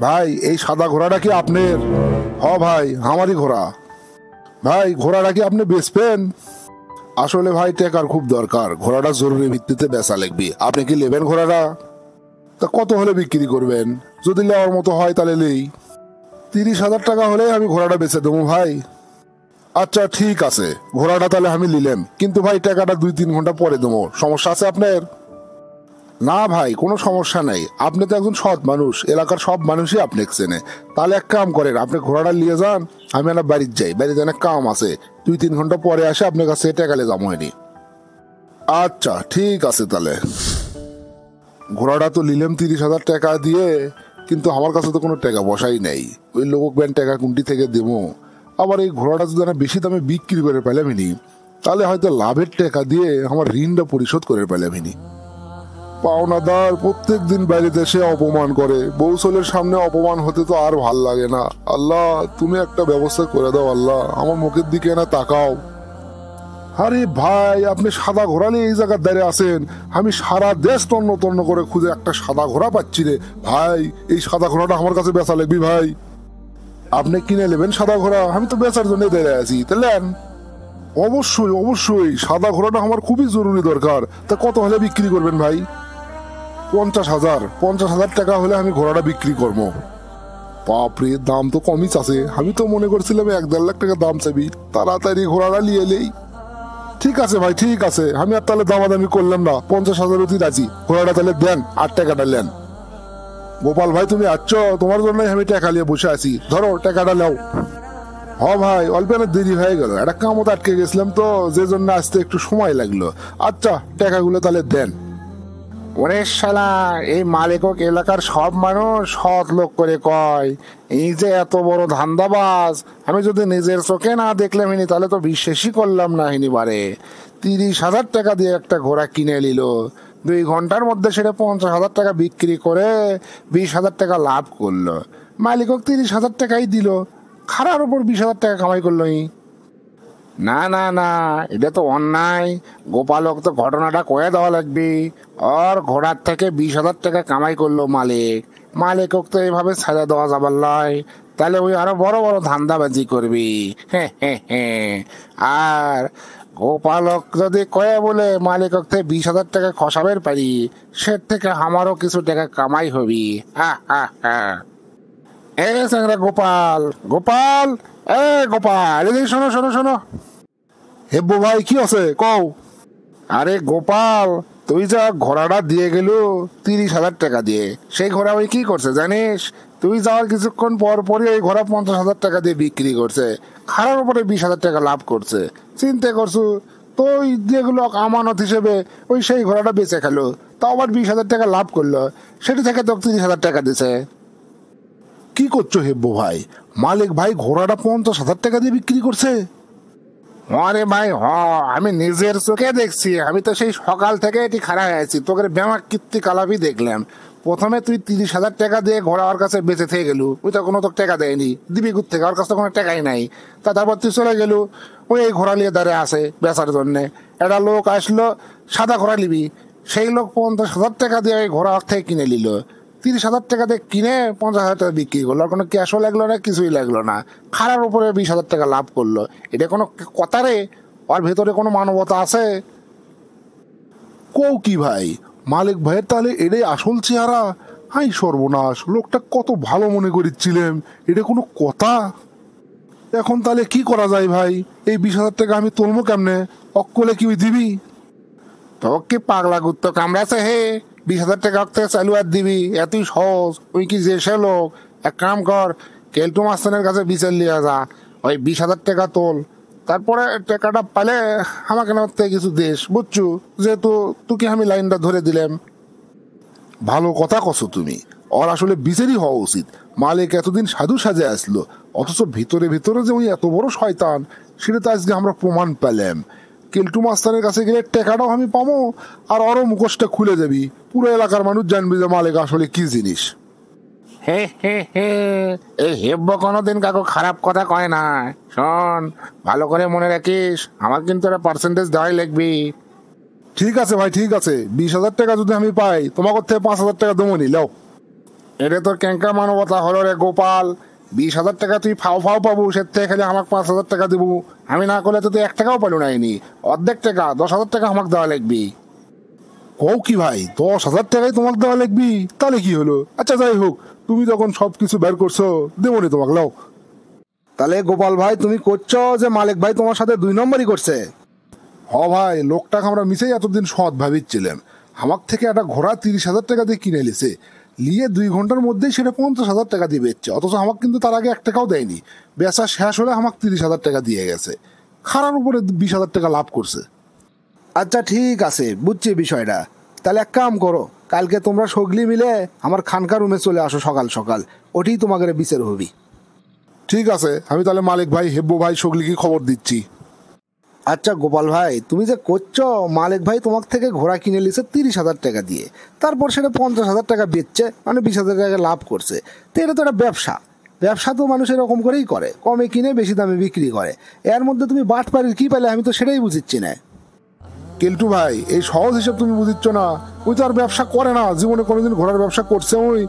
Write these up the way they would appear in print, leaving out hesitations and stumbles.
ভাই এই সাদা ঘোড়াটা কি আপনার? হ ভাই, আমারই ঘোড়া। ভাই ঘোড়াটা কি আপনি বেচবেন? আসলে ভাই টাকার খুব দরকার, ঘোড়াটা জরুরি ভিত্তিতে বেচা লাগবে। আপনি কি নেবেন ঘোড়াটা? তা কত হলে বিক্রি করবেন? যদি নেওয়ার মতো হয় তাহলে নেই। 30,000 টাকা হলে আমি ঘোড়াটা বেচে দেবো ভাই। আচ্ছা ঠিক আছে, ঘোড়াটা তাহলে আমি নিলাম, কিন্তু ভাই টাকাটা 2-3 ঘন্টা পরে দেবো। সমস্যা আছে আপনার? না ভাই, কোনো সমস্যা নাই। আপনি তো একজন সৎ মানুষ, এলাকার সব মানুষই আপনাকে চেনে। তাহলে এক কাম করেন, আপনি ঘোড়াটা নিয়ে যান, আমি একটা বাড়িতে যাই। বাড়িতে অনেক কাম আছে, 2-3 ঘন্টা পরে আসে আপনার কাছে টাকা নিয়ে যাবো হয়নি। আচ্ছা ঠিক আছে তাহলে। ঘোড়াটা তো নিলাম 30,000 টাকা দিয়ে, কিন্তু আমার কাছে তো কোনো টাকা বসাই নাই। ওই লোক ব্যান টাকা কুন্টি থেকে দেবো? আবার এই ঘোড়াটা যদি আমি বেশি দামে বিক্রি করে পেলামিনি, তাহলে হয়তো লাভের টাকা দিয়ে আমার ঋণটা পরিশোধ করে পেলামিনি। পাওনাদার প্রত্যেক দিন বাইরে দেশে অপমান করে, বৌসলের সামনে অপমান হতে তো আর ভাল লাগে না। আল্লাহ তুমি একটা ব্যবস্থা করে দাও, আল্লাহ আমার মুখের দিকে না তাকাও। আরে ভাই, আপনি সাদা ঘোড়া নিয়ে এই জায়গার দাঁড়িয়ে আছেন, আমি সারা দেশ তন্ন তন্ন করে খুঁজে একটা সাদা ঘোড়া পাচ্ছি রে। ভাই এই সাদা ঘোড়াটা আমার কাছে বেচা লাগবি ভাই। আপনি কিনে নেবেন সাদা ঘোড়া? আমি তো বেচার জন্য দাঁড়িয়ে আছি, তাহলে অবশ্যই অবশ্যই সাদা ঘোড়াটা আমার খুবই জরুরি দরকার। তা কত হলে বিক্রি করবেন ভাই? 50,000। 50,000 টাকা হলে আমি ঘোড়াটা বিক্রি করবো। বাপরে, দাম তো কমই আছে। আমি তো মনে করছিলাম 1-1.5 লাখ টাকা দাম চাবি। তাড়াতাড়ি ঘোড়াটা নিয়ে এলেই। ঠিক আছে ভাই, ঠিক আছে, আমি আর তাহলে দামাদামি করলাম না। 50,000 অতি রাজি। ঘোড়াটা তাহলে দেন, 8 টাকাটা নেন। গোপাল ভাই তুমি আচ্ছ, তোমার জন্যই আমি টাকা নিয়ে বসে আছি, ধরো টাকাটা নাও। হ ভাই, অল্প না দেরি হয়ে গেল, একটা কামত আটকে গেছিলাম তো, যে জন্য আসতে একটু সময় লাগলো। আচ্ছা টাকাগুলো তাহলে দেন। ওরে শালা, এই মালিকক এলাকার সব মানুষ সৎ লোক করে কয়। এই যে এত বড় ধান্দাবাজ, আমি যদি নিজের চোখে না দেখলাম হিনি তাহলে তো বিশ্বাসই করলাম না হিনি বারে। 30,000 টাকা দিয়ে একটা ঘোড়া কিনে নিল, 2 ঘন্টার মধ্যে সেটা 50,000 টাকা বিক্রি করে 20,000 টাকা লাভ করলো। মালিকক 30,000 টাকাই দিল, খারার উপর 20,000 টাকা কামাই করলো। না না না, এটা তো অন্যায়। গোপালক তো ঘটনাটা কয়ে দেওয়া লাগবে। ওর ঘোড়ার থেকে 20,000 টাকা কামাই করলো মালিক, মালিকক তো এইভাবে ছাড়া দেওয়া যাবার নয়। তাহলে ওই আরো বড় বড় ধান্দাবাজি করবি। হ্যাঁ হ্যাঁ হ্যাঁ। আর গোপালক যদি কয়ে বলে মালিকক থেকে 20,000 টাকা খসাবের পারি, সে থেকে আমারও কিছু টাকা কামাই হবি। হ্যাঁ হ্যাঁ হ্যাঁ। এ স্যাংরা গোপাল, গোপাল, এ গোপাল, এদিকে শোনো শোনো শোনো। হেব্বু ভাই কি আছে কও? আরে গোপাল, তুই যা ঘোড়াটা দিয়ে গেল 30,000 টাকা দিয়ে, সেই ঘোড়া ওই কি করছে জানিস? তুই যাওয়ার কিছুক্ষণ পর পরই ওই ঘোড়া 50,000 টাকা দিয়ে বিক্রি করছে, খারার উপরে 20,000 টাকা লাভ করছে। চিন্তা করছু তো? ওই যেগুলো আমানত হিসেবে ওই সেই ঘোড়াটা বেচে খেলো, তাও আবার 20,000 টাকা লাভ করলো, সেটি থেকে তো 30,000 টাকা দিছে। কি করছো হেব্বু ভাই? মালিক ভাই ঘোড়াটা 50,000 টাকা দিয়ে বিক্রি করছে? আরে ভাই হ, আমি নিজের চোখে দেখছি। আমি তো সেই সকাল থেকে এটি খাড়া হয়ে আছি, তোকে ব্যামাক কীর্তি কালাপি দেখলাম। প্রথমে তুই 30,000 টাকা দিয়ে ঘোড়া ওর কাছে বেঁচে থেকে গেলু, ওই তো কোনো তো টাকা দেয়নি, দিবি কোথ থেকে? ওর কাছে তো কোনো টাকাই নাই। তারপর তুই চলে গেলু, ওই এই ঘোড়া নিয়ে দাঁড়িয়ে আসে বেচার জন্যে। একটা লোক আসলো, সাদা ঘোড়া নিবি, সেই লোক 50,000 টাকা দিয়ে ওই ঘোড়া ওর থেকে কিনে নিল। 30,000 টাকা দিয়ে কিনে 50,000 টাকা বিক্রি করলো, আর কোনো ক্যাশও লাগলো না, কিছুই লাগলো না, খারার উপরে 20,000 টাকা লাভ করলো। এটা কোনো কথা রে? ওর ভেতরে কোনো মানবতা আছে? কও কি ভাই, মালিক ভাইয়ের তাহলে এটাই আসল চেহারা? হাই সর্বনাশ, লোকটা কত ভালো মনে করেছিলেন, এটা কোনো কথা? এখন তাহলে কি করা যায় ভাই? এই 20,000 টাকা আমি তুলবো কেমনে? অক্কলে কি ওই দিবি? তো কি পাগলা গুত্ত কামড়াছে হে? 20,000 টাকা থেকে চালু আর দিবি? এতই সহজ? ওই কি যে সে লোক? এক কাম কর, কেলটু মাস্তানের কাছে বিচার লিয়া যা, ওই 20,000 টাকা তোল, তারপরে টাকাটা পালে আমাকে না থেকে কিছু দেশ, বুঝছু? যেহেতু তোকে আমি লাইনটা ধরে দিলাম। ভালো কথা কছো তুমি। ওর আসলে বিচারই হওয়া উচিত। মালিক এতদিন সাধু সাজে আসলো, অথচ ভিতরে ভিতরে যে ওই এত বড় শয়তান, সেটা তো আজকে আমরা প্রমাণ পেলাম। কেলটু মাস্টারের কাছে গেলে টাকাটাও আমি পাবো, আর ওরও মুখোশটা খুলে যাবি। পুরো এলাকার মানুষ জানবি যে মালিক আসলে কি জিনিস। হে হে হে, এই হেব্ব কোনোদিন কাকু খারাপ কথা কয় না। শোন, ভালো করে মনে রাখিস, আমার কিন্তু একটা পার্সেন্টেজ দেওয়াই লাগবি। ঠিক আছে ভাই, ঠিক আছে। 20,000 টাকা যদি আমি পাই, তোমাকে থেকে 5,000 টাকা দেবো নি, লাও। এটা তোর ক্যাঙ্কা মানবতা হলো রে গোপাল। 20,000 টাকা তুই ফাও ফাও পাবো, সে থেকে খালি আমাকে 5,000 টাকা দিব। আমি না করলে তো তুই 1 টাকাও পাইলো নাইনি। অর্ধেক টাকা 10,000 টাকা আমাকে দেওয়া লাগবি। কও কি ভাই, 10,000 টাকাই তোমাকে দেওয়া লাগবি? তাহলে কি হলো? আচ্ছা যাই হোক, তুমি যখন সবকিছু বের করছো দেবনি তোমাকে, লাও। তাহলে গোপাল ভাই তুমি করছো যে মালিক ভাই তোমার সাথে 2 নম্বরই করছে? হ ভাই, লোকটাকে আমরা মিশেই এতদিন সৎ ভাবিছিলাম। আমার থেকে একটা ঘোড়া 30,000 টাকা দিয়ে কিনে নিছে, নিয়ে 2 ঘন্টার মধ্যেই সেটা 50,000 টাকা দিয়ে বেচছে। অথচ আমাকে কিন্তু তার আগে 1 টাকাও দেয়নি। বেচা শেষ হলে আমাকে 30,000 টাকা দিয়ে গেছে। খারাপ উপরে 20,000 টাকা লাভ করছে। আচ্ছা ঠিক আছে, বুঝছি বিষয়টা। তাহলে এক কাম করো, কালকে তোমরা সগলি মিলে আমার খানকা রুমে চলে আসো সকাল সকাল, ওটি তোমাদের বিচার হবি। ঠিক আছে, আমি তাহলে মালিক ভাই, হেব্বু ভাই, সগলিকে খবর দিচ্ছি। আচ্ছা গোপাল ভাই, তুমি যে করছো মালিক ভাই তোমার থেকে ঘোড়া কিনে নিছে 30,000 টাকা দিয়ে, তারপর সেটা 50,000 টাকা বেচছে, মানে 20,000 টাকা লাভ করছে। তো এটা তো একটা ব্যবসা। ব্যবসা তো মানুষ এরকম করেই করে, কমে কিনে বেশি দামে বিক্রি করে। এর মধ্যে তুমি বাটপাড়ির কি পেলে, আমি তো সেটাই বুঝিচ্ছি না। কেলটু ভাই, এই সহজ হিসেব তুমি বুঝিচ্ছ না। ওই তো আর ব্যবসা করে না, জীবনে কোনোদিন ঘোড়ার ব্যবসা করছে ওই?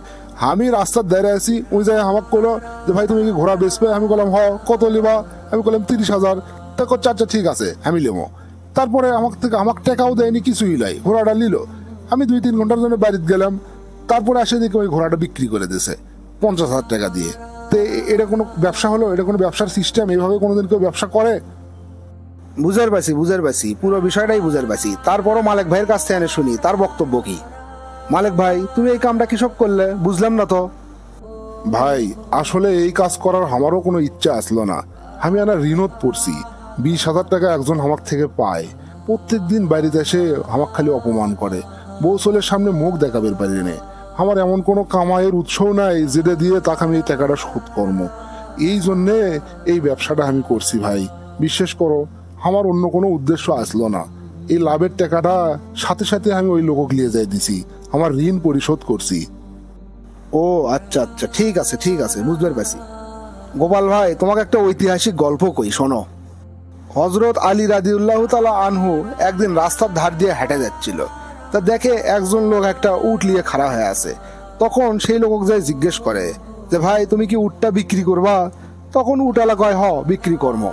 আমি রাস্তার দাঁড়িয়ে আছি, ওই জায়গায় আমাকে করলো যে ভাই তুমি কি ঘোড়া বেচবে? আমি বললাম হ, কত লিবা? আমি বললাম 30,000। তা করছে আচ্ছা ঠিক আছে আমি নেবো। তারপরে আমাকে টাকাও দেয়নি, কিছুই নাই, ঘোড়াটা নিল। আমি 2-3 ঘন্টার জন্য বাড়িতে গেলাম, তারপরে আসে দেখি ওই ঘোড়াটা বিক্রি করে দিয়েছে 50,000 টাকা দিয়ে। তো এটা কোনো ব্যবসা হলো? এটা কোনো ব্যবসার সিস্টেম? এইভাবে কোনোদিন কেউ ব্যবসা করে? বুঝার পারছি, পুরো বিষয়টাই বুঝার পারছি। তারপরও মালিক ভাইয়ের কাছ থেকে শুনি তার বক্তব্য কি। মালিক ভাই তুমি এই কামটা কৃষক করলে, বুঝলাম না তো। ভাই আসলে এই কাজ করার আমারও কোনো ইচ্ছা আসলো না। আমি আনা ঋণত পড়ছি। 20,000 টাকা একজন আমার থেকে পায়। প্রত্যেক দিন বাড়িতে এসে আমাকে খালি অপমান করে। বউ ছেলের সামনে মুখ দেখাবের পারি নে। আমার এমন কোনো কামাইয়ের উৎসও নাই যেটা দিয়ে তাকে আমি এই টাকাটা শোধ করব। এই জন্যে এই ব্যবসাটা আমি করছি ভাই। বিশ্বাস করো, আমার অন্য কোনো উদ্দেশ্য আসলো না। এই লাভের টাকাটা সাথে সাথে আমি ওই লোক নিয়ে যাই দিছি, আমার ঋণ পরিশোধ করছি। ও আচ্ছা আচ্ছা, ঠিক আছে, বুঝতে পারছি। গোপাল ভাই তোমাকে একটা ঐতিহাসিক গল্প কই, শোনো। হজরত আলী রাদিউল্লাহু তাআলা আনহু একদিন রাস্তার ধার দিয়ে হেঁটে যাচ্ছিল। তা দেখে একজন লোক একটা উট নিয়ে খাড়া হয়ে আছে। তখন সেই লোক যায় জিজ্ঞেস করে যে ভাই তুমি কি উটটা বিক্রি করবা? তখন উটওয়ালা কয় হ বিক্রি করবো।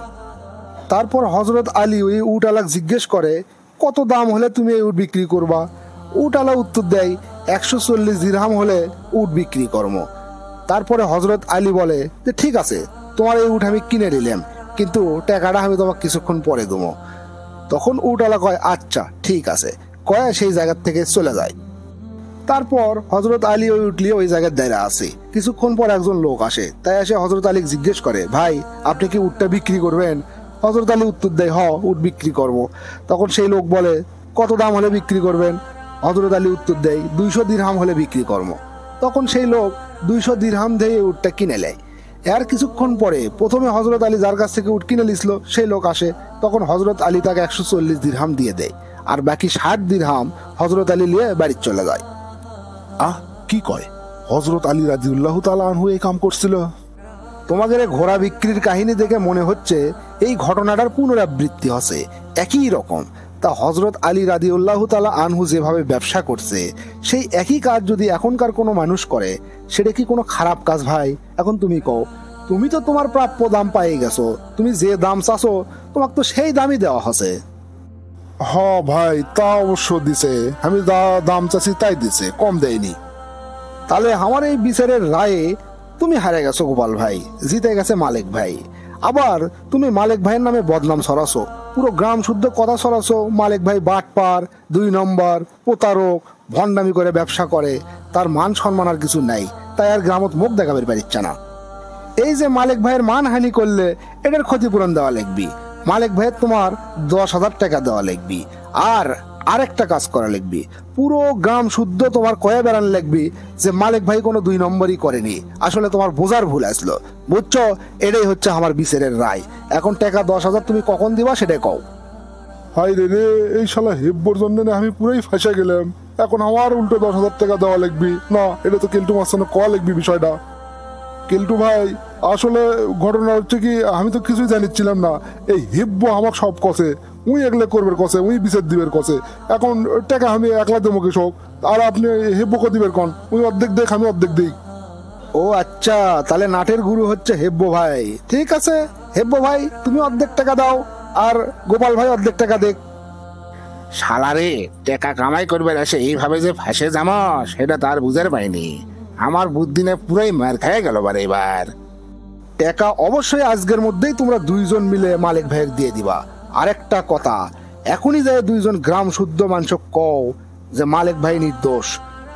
তারপর হজরত আলী ওই উটওয়ালাক জিজ্ঞেস করে কত দাম হলে তুমি এই উট বিক্রি করবা? উটওয়ালা উত্তর দেয় 140 দিরহাম হলে উট বিক্রি করবো। তারপরে হজরত আলী বলে যে ঠিক আছে, তোমার এই উট আমি কিনে নিলাম, কিন্তু টাকাটা আমি তোমাকে কিছুক্ষণ পরে দেবো। তখন উটওয়ালা কয় আচ্ছা ঠিক আছে, কয়ে সেই জায়গা থেকে চলে যায়। তারপর হজরত আলী ওই উঠলিয়ে ওই জায়গায় দাঁড়া আছে। কিছুক্ষণ পর একজন লোক আসে, তাই এসে হজরত আলী জিজ্ঞেস করে ভাই আপনি কি উটটা বিক্রি করবেন? হজরত আলী উত্তর দেয় হ উট বিক্রি করব। তখন সেই লোক বলে কত দাম হলে বিক্রি করবেন? হজরত আলী উত্তর দেয় 200 দিরহাম হলে বিক্রি করবো। তখন সেই লোক 200 দিরহাম দিয়ে উটটা কিনে নেয়। এর কিছুক্ষণ পরে প্রথমে হজরত আলী যার কাছ থেকে উট কিনে নিছিল সেই লোক আসে। তখন হজরত আলী তাকে 140 দিরহাম দিয়ে দেয়, আর বাকি 60 দিরহাম হজরত আলী নিয়ে বাড়ি চলে যায়। আহ, কি কয়? হজরত আলী রাদিউল্লাহু তাআলা আনহু এই কাম করছিল? তোমাদের ঘোড়া বিক্রির কাহিনী দেখে মনে হচ্ছে এই ঘটনাটার পুনরাবৃত্তি হচ্ছে একই রকম। তা হজরত আলী রাদিউল্লাহু তাআলা আনহু যেভাবে ব্যবসা করছে, সেই একই কাজ যদি এখনকার কোনো মানুষ করে, সেটা কি কোনো খারাপ কাজ ভাই? এখন তুমি কও, তুমি তো তোমার প্রাপ্য দাম পাই গেছো, তুমি যে দাম চাছো তোমাকে তো সেই দামই দেওয়া হচ্ছে। হ ভাই, তা অবশ্য দিছে। আমি যা দাম চাচ্ছি তাই দিছে, কম দেয়নি। তাহলে আমার এই বিচারের রায়ে তুমি হারে গেছো গোপাল ভাই, জিতে গেছে মালিক ভাই। আবার তুমি মালিক ভাইয়ের নামে বদনাম ছড়াছো, পুরো গ্রাম শুদ্ধ কথা ছড়াছো মালিক ভাই বাটপার, 2 নম্বর, প্রতারক, ভণ্ডামি করে ব্যবসা করে, তার মান সম্মান আর কিছু নাই, তাই আর গ্রামত মুখ দেখাবে পারিচ্ছে না। এই যে মালিক ভাইয়ের মানহানি করলে, এটার ক্ষতিপূরণ দেওয়া লাগবি। মালিক ভাইয়ের তোমার 10,000 টাকা দেওয়া লাগবি। আর আরেকটা কাজ করা লাগবি, পুরো গ্রাম শুদ্ধ তোমার কয়ে বেড়ান লাগবি যে মালিক ভাই কোনো 2 নম্বরই করেনি, আসলে তোমার বোঝার ভুল আসলো, বুঝছো? এটাই হচ্ছে আমার বিচারের রায়। এখন টাকা 10,000 তুমি কখন দিবা সেটাই কও। হাই রে রে, এই শালা হেব্বর জন্য আমি পুরাই ফাঁসে গেলাম। এখন আমার উল্টো 10,000 টাকা দেওয়া লাগবি না? এটা তো কেলটু মাস্তানে কয়া লাগবি বিষয়টা। কেলটু ভাই, আসলে ঘটনা হচ্ছে কি, আমি তো কিছুই জানিচ্ছিলাম না। এই হেব্বো আমাকে সব কষে, উই এগলে করবে কছে, উই বিচার দিবের কছে। এখন টাকা আমি একলা দেবো কৃষক, আর আপনি হেব্বকে দিবের কন, উই অর্ধেক দেখ আমি অর্ধেক দিই। ও আচ্ছা, তাহলে নাটের গুরু হচ্ছে হেব্বো ভাই। ঠিক আছে হেব্বো ভাই, তুমি অর্ধেক টাকা দাও, আর গোপাল ভাই অর্ধেক টাকা দেখ। শালারে টাকা কামাই করবে এসে এইভাবে যে ফাঁসে যাম সেটা তার বুঝার পাইনি। আমার বুদ্ধিনে পুরাই মার খেয়ে গেল বারে এবার। টাকা অবশ্যই আজকের মধ্যেই তোমরা দুইজন মিলে মালিক ভাইকে দিয়ে দিবা। আরেকটা কথা, এখনই যায় দুইজন গ্রাম শুদ্ধ মানুষ কও যে মালিক ভাই নির্দোষ,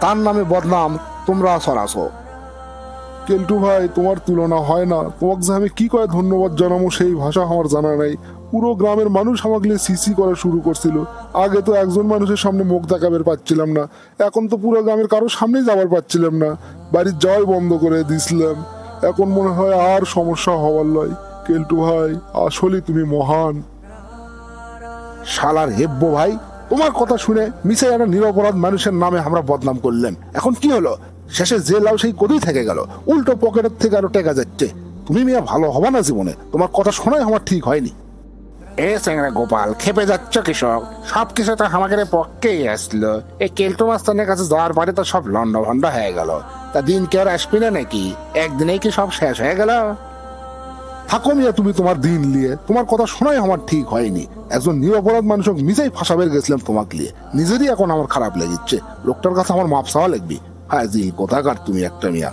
তার নামে বদনাম তোমরা ছড়াছো। কেলটু ভাই, তোমার তুলনা হয় না। তোমাকে যে আমি কি করে ধন্যবাদ জানাবো সেই ভাষা আমার জানা নাই। পুরো গ্রামের মানুষ আমাকে সিসি করা শুরু করছিল। আগে তো একজন মানুষের সামনে মুখ দেখাবার পাচ্ছিলাম না, এখন তো পুরো গ্রামের কারোর সামনেই যাবার পাচ্ছিলাম না, বাড়ির যাওয়াই বন্ধ করে দিছিলাম। এখন মনে হয় আর সমস্যা হওয়ার লয়। কেলটু ভাই, আসলে তুমি মহান। শালার হেব্বো ভাই, তোমার কথা শুনে মিশে একটা নিরপরাধ মানুষের নামে আমরা বদনাম করলেন। এখন কি হলো? শেষে যে লাউ সেই কতই থেকে গেল, উল্টো পকেটের থেকে আরো টেকা যাচ্ছে। তুমি মিয়া ভালো হবা না জীবনে, তোমার কথা শোনাই আমার ঠিক হয়নি। এ চেংরা গোপাল, খেপে যাচ্ছ কৃষক? সবকিছু তো আমাদের পক্ষেই আসলো। এই কেলটু মাস্তানের কাছে যাওয়ার পরে তো সব লন্ড ভন্ড হয়ে গেল। তা দিন কি আর আসবি না নাকি? একদিনেই কি সব শেষ হয়ে গেল? থাকো মিয়া তুমি তোমার দিন নিয়ে, তোমার কথা শোনাই আমার ঠিক হয়নি। একজন নিরপরাধ মানুষকে নিজেই ফাঁসাবের গেছিলাম তোমাকে নিয়ে, নিজেরই এখন আমার খারাপ লেগেছে। লোকটার কাছে আমার মাপ চাওয়া লাগবে। হাজিল কোথাকার তুমি একটা মিয়া।